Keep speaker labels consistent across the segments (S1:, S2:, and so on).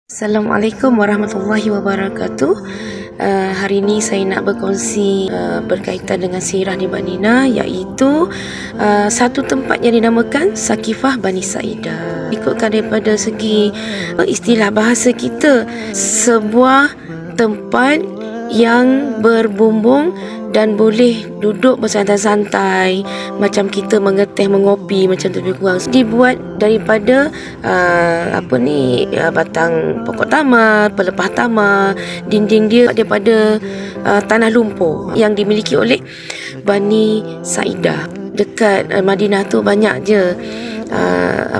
S1: Assalamualaikum warahmatullahi wabarakatuh. Hari ini saya nak berkongsi berkaitan dengan sirah di Madinah, iaitu satu tempat yang dinamakan Sakifah Bani Sa'idah. Ikutkan daripada segi istilah bahasa kita, sebuah tempat yang berbumbung dan boleh duduk bersantai-santai macam kita mengeteh mengopi macam tu lebih kurang. Dibuat daripada batang pokok tamar, pelepah tamar. Dinding dia daripada tanah lumpur yang dimiliki oleh Bani Sa'idah. Dekat Madinah tu banyak je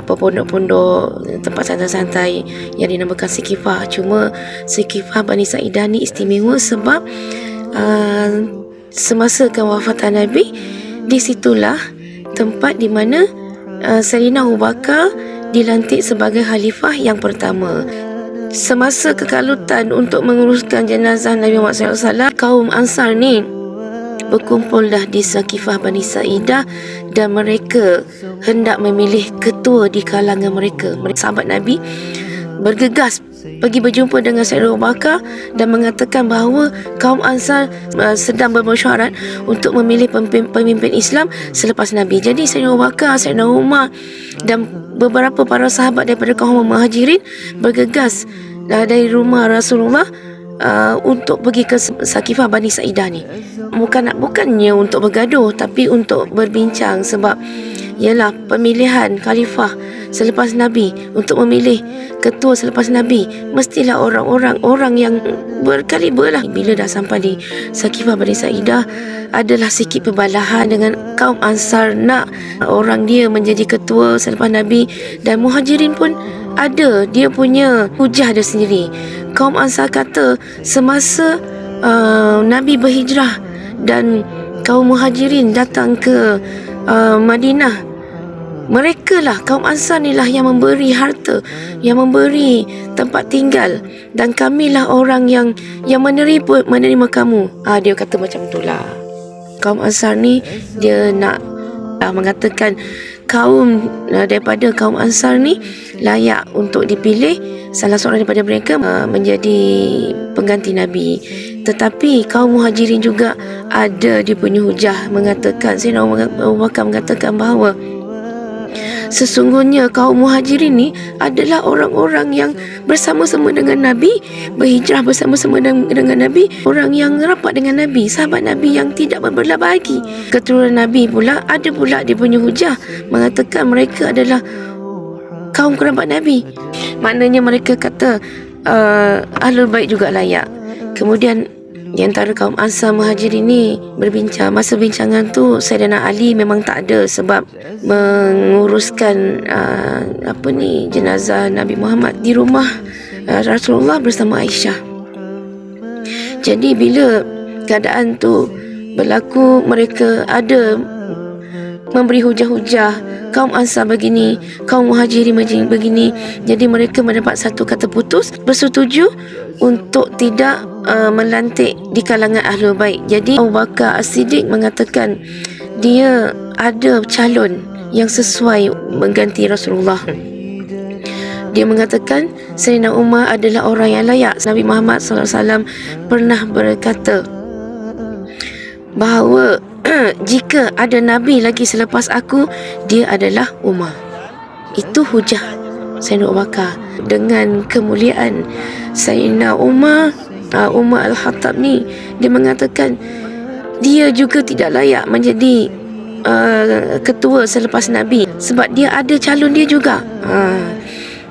S1: pondok-pondok, tempat santai-santai yang dinamakan Sakifah. Cuma Sakifah Bani Sa'idah ni istimewa sebab semasa kewafatan Nabi, di situlah tempat di mana Sayyidina Abu Bakar dilantik sebagai khalifah yang pertama. Semasa kekalutan untuk menguruskan jenazah Nabi Muhammad SAW, kaum Ansar ni berkumpul dah di Sakifah Bani Sa'idah dan mereka hendak memilih ketua di kalangan mereka. Sahabat Nabi bergegas pergi berjumpa dengan Sayyidina Abu Bakar dan mengatakan bahawa kaum Ansar sedang bermesyuarat untuk memilih pemimpin Islam selepas Nabi. Jadi Sayyidina Abu Bakar, Sayyidina Umar dan beberapa para sahabat daripada kaum Muhajirin bergegas dari rumah Rasulullah untuk pergi ke Sakifah Bani Sa'idah ni. Bukannya untuk bergaduh, tapi untuk berbincang, sebab ialah pemilihan khalifah selepas Nabi, untuk memilih ketua selepas Nabi, mestilah orang yang berkaliber lah. Bila dah sampai di Sakifah Bani Sa'idah, adalah sikit perbalahan dengan kaum Ansar nak orang dia menjadi ketua selepas Nabi, dan Muhajirin pun ada dia punya hujah dia sendiri. Kaum Ansar kata semasa Nabi berhijrah dan kaum Muhajirin datang ke Madinah, mereka lah, kaum Ansar ni lah yang memberi harta, yang memberi tempat tinggal, dan kamilah orang yang menerima kamu. Dia kata macam itulah. Kaum Ansar ni dia nak mengatakan daripada kaum Ansar ni layak untuk dipilih salah seorang daripada mereka menjadi pengganti Nabi. Tetapi kaum Muhajirin juga ada dia punya hujah, mengatakan, Sayyidina Abu Bakar mengatakan bahawa sesungguhnya kaum Muhajirin ni adalah orang-orang yang bersama-sama dengan Nabi, berhijrah bersama-sama dengan Nabi, orang yang rapat dengan Nabi, sahabat Nabi yang tidak berbelah bagi. Keturunan Nabi pula ada pula dia punya hujah, mengatakan mereka adalah kaum kerabat Nabi. Maknanya mereka kata Ahlul Bait juga layak. Kemudian di antara kaum Ansar Muhajirin ni berbincang. Masa bincangan tu Sayyidina Ali memang tak ada, sebab menguruskan jenazah Nabi Muhammad di rumah Rasulullah bersama Aisyah. Jadi bila keadaan tu berlaku, mereka ada memberi hujah-hujah, kaum Ansar begini, kaum Muhajirin begini. Jadi mereka mendapat satu kata putus, bersetuju untuk tidak melantik di kalangan Ahlul Bait. Jadi Abu Bakar As-Siddiq mengatakan dia ada calon yang sesuai mengganti Rasulullah. Dia mengatakan Sayyidina Umar adalah orang yang layak. Nabi Muhammad SAW pernah berkata bahawa jika ada Nabi lagi selepas aku, dia adalah Umar. Itu hujah Sayyidina Abu Bakar. Dengan kemuliaan Sayyidina Umar Al-Khattab ni, dia mengatakan dia juga tidak layak menjadi ketua selepas Nabi, sebab dia ada calon dia juga.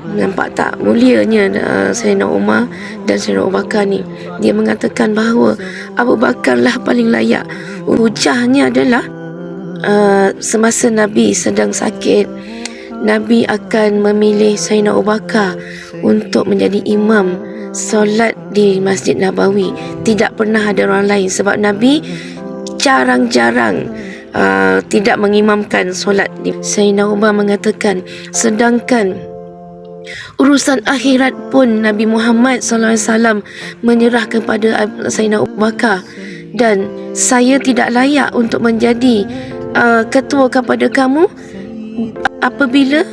S1: Nampak tak mulianya Sayyidina Umar dan Sayyidina Abu Bakar ni. Dia mengatakan bahawa Abu Bakar lah paling layak. Hujahnya adalah semasa Nabi sedang sakit, Nabi akan memilih Sayyidina Abu Bakar untuk menjadi imam solat di Masjid Nabawi. Tidak pernah ada orang lain, sebab Nabi jarang-jarang tidak mengimamkan solat. Sayyidina Umar mengatakan, sedangkan urusan akhirat pun Nabi Muhammad SAW menyerah kepada Sayyidina Abu Bakar, dan saya tidak layak untuk menjadi ketua kepada kamu apabila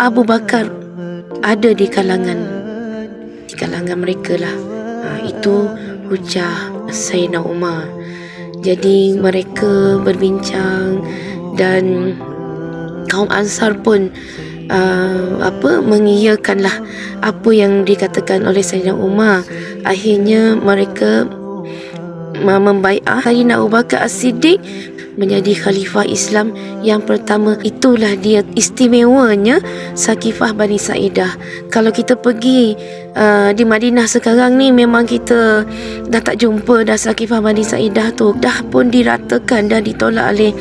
S1: Abu Bakar ada di kalangan kalangan mereka lah. Itu hujah Sayyidina Umar. Jadi mereka berbincang dan kaum Ansar pun mengiyakanlah apa yang dikatakan oleh Sayyidina Umar. Akhirnya mereka membai'ah Sayyidina Abu Bakar As-Siddiq menjadi khalifah Islam yang pertama. Itulah dia istimewanya Sakifah Bani Sa'idah. Kalau kita pergi di Madinah sekarang ni, memang kita dah tak jumpa dah Sakifah Bani Sa'idah tu. Dah pun diratakan dan ditolak oleh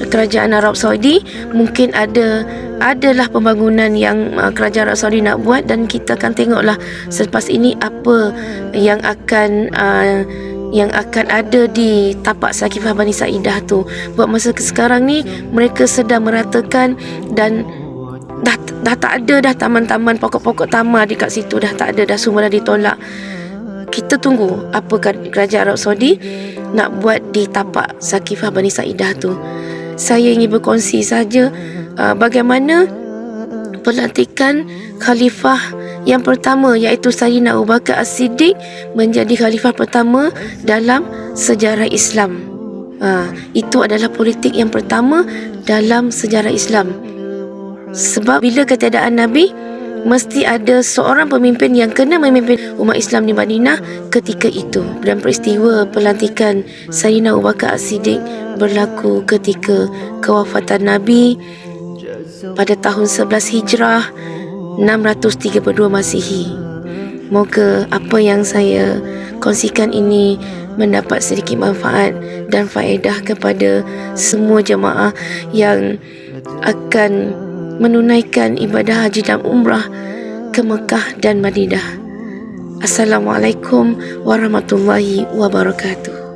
S1: kerajaan Arab Saudi. Mungkin adalah pembangunan yang kerajaan Arab Saudi nak buat, dan kita akan tengoklah selepas ini apa yang akan ada di tapak Sakifah Bani Sa'idah tu. Buat masa sekarang ni mereka sedang meratakan, dan dah tak ada dah taman-taman, pokok-pokok tamar dekat situ dah tak ada dah, semua dah ditolak. Kita tunggu apa kerajaan Arab Saudi nak buat di tapak Sakifah Bani Sa'idah tu. Saya ingin berkongsi saja bagaimana pelantikan khalifah yang pertama, iaitu Sayyidina Abu Bakar As-Siddiq menjadi khalifah pertama dalam sejarah Islam. Itu adalah politik yang pertama dalam sejarah Islam. Sebab bila ketiadaan Nabi, mesti ada seorang pemimpin yang kena memimpin umat Islam di Madinah ketika itu. Dan peristiwa pelantikan Sayyidina Abu Bakar As-Siddiq berlaku ketika kewafatan Nabi pada tahun 11 Hijrah 632 Masihi. Moga apa yang saya kongsikan ini mendapat sedikit manfaat dan faedah kepada semua jemaah yang akan menunaikan ibadah haji dan umrah ke Mekah dan Madinah. Assalamualaikum warahmatullahi wabarakatuh.